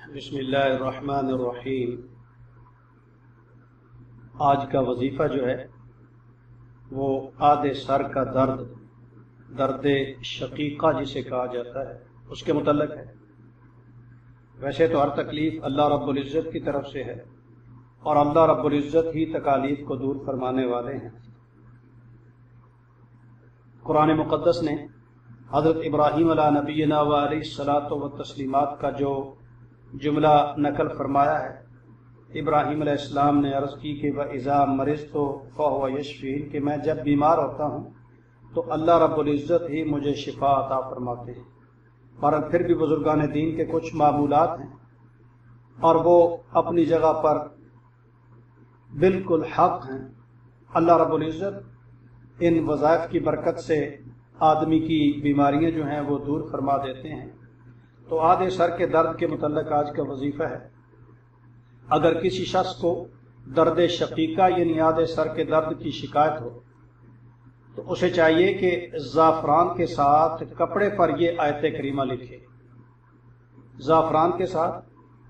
بسم اللہ الرحمن الرحیم۔ آج کا وظیفہ جو ہے وہ آدھے سر کا درد شقیقہ جسے کہا جاتا ہے اس کے متعلق ہے۔ ویسے تو ہر تکلیف اللہ رب العزت کی طرف سے ہے اور اللہ رب العزت ہی تکالیف کو دور فرمانے والے ہیں۔ قرآن مقدس نے حضرت ابراہیم علیہ نبینا و علیہ الصلاۃ والتسلیمات کا جو جملہ نقل فرمایا ہے، ابراہیم علیہ السلام نے عرض کی کہ وَإِذَا مَرِضْتُ فَهُوَ يَشْفِينِ، کہ میں جب بیمار ہوتا ہوں تو اللہ رب العزت ہی مجھے شفا عطا فرماتے ہیں۔ اور پھر بھی بزرگان دین کے کچھ معمولات ہیں اور وہ اپنی جگہ پر بالکل حق ہیں۔ اللہ رب العزت ان وظائف کی برکت سے آدمی کی بیماریاں جو ہیں وہ دور فرما دیتے ہیں۔ تو آدھے سر کے درد کے متعلق آج کا وظیفہ ہے، اگر کسی شخص کو درد شقیقہ یعنی آدھے سر کے درد کی شکایت ہو تو اسے چاہیے کہ زعفران کے ساتھ کپڑے پر یہ آیت کریمہ لکھے۔ زعفران کے ساتھ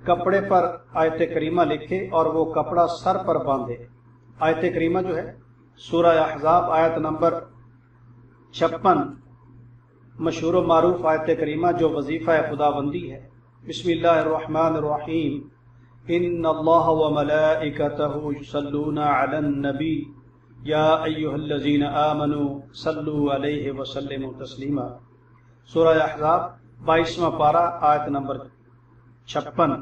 کپڑے پر آیت کریمہ لکھے اور وہ کپڑا سر پر باندھے۔ آیت کریمہ جو ہے سورہ احزاب آیت نمبر 56، مشہور و معروف آیت کریمہ جو وظیفہ خداوندی ہے۔ بسم اللہ الرحمن الرحیم، ان اللہ وملائکتہ یصلون علی النبی یا ایہا الذین آمنوا صلوا علیہ وسلموا تسلیما۔ سورہ احزاب 22واں پارہ آیت نمبر 56۔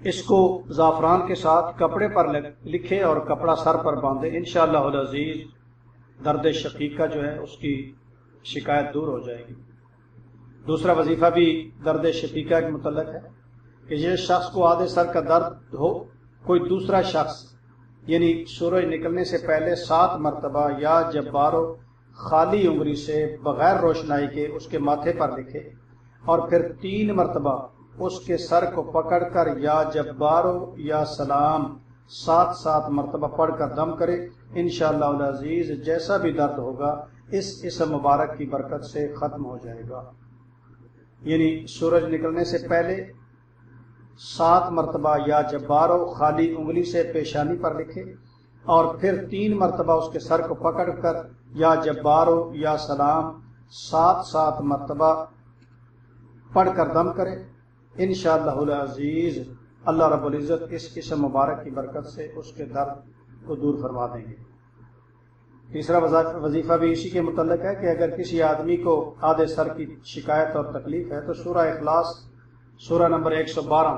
اس کو زعفران کے ساتھ کپڑے پر لکھے اور کپڑا سر پر باندھے، انشاءاللہ العزیز درد شقیقہ جو ہے اس کی شکایت دور ہو جائے گی۔ دوسرا وظیفہ بھی درد شقیقہ کے متعلق ہے کہ جس شخص کو آدھے سر کا درد ہو، کوئی دوسرا شخص یعنی سورج نکلنے سے پہلے 7 مرتبہ یا جبارو خالی انگلی سے بغیر روشنائی کے اس کے ماتھے پر لکھے اور پھر 3 مرتبہ اس کے سر کو پکڑ کر یا جبارو یا سلام 7 مرتبہ پڑھ کر دم کرے، انشاءاللہ العزیز جیسا بھی درد ہوگا اس اسم مبارک کی برکت سے ختم ہو جائے گا۔ یعنی سورج نکلنے سے پہلے 7 مرتبہ یا جبارو خالی انگلی سے پیشانی پر لکھے اور پھر 3 مرتبہ اس کے سر کو پکڑ کر یا جبارو یا سلام 7 مرتبہ پڑھ کر دم کرے، انشاءاللہ العزیز اللہ رب العزت اس اسم مبارک کی برکت سے اس کے درد کو دور فرما دیں گے۔ تیسرا وظیفہ بھی اسی کے متعلق ہے کہ اگر کسی آدمی کو آدھے سر کی شکایت اور تکلیف ہے تو سورہ اخلاص سورہ نمبر 112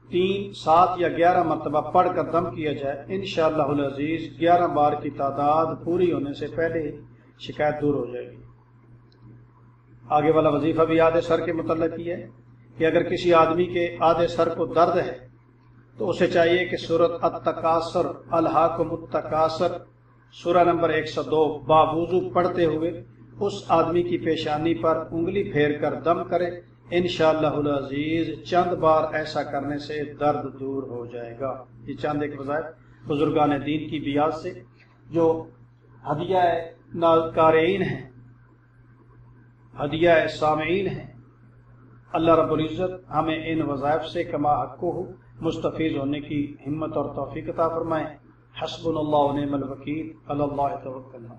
3، 7 یا 11 مرتبہ پڑھ کر دم کیا جائے، انشاءاللہ العزیز 11 بار کی تعداد پوری ہونے سے پہلے ہی شکایت دور ہو جائے گی۔ آگے والا وظیفہ بھی آدھے سر کے متعلق ہی ہے کہ اگر کسی آدمی کے آدھے سر کو درد ہے تو اسے چاہیے کہ سورۃ التکاثر الہاکم التکاثر سورہ نمبر 102 باوضو پڑھتے ہوئے اس آدمی کی پیشانی پر انگلی پھیر کر دم کرے، انشاءاللہ العزیز چند بار ایسا کرنے سے درد دور ہو جائے گا۔ یہ چند ایک وظائف بزرگان دین کی بیعت سے جو ہدیہ قارئین ہیں، ہدیہ سامعین ہیں، اللہ رب العزت ہمیں ان وظائف سے کما حقہ مستفیض ہونے کی ہمت اور توفیق عطا فرمائے۔ حسبنا اللہ و نعم الوکیل، علی اللہ توکلنا۔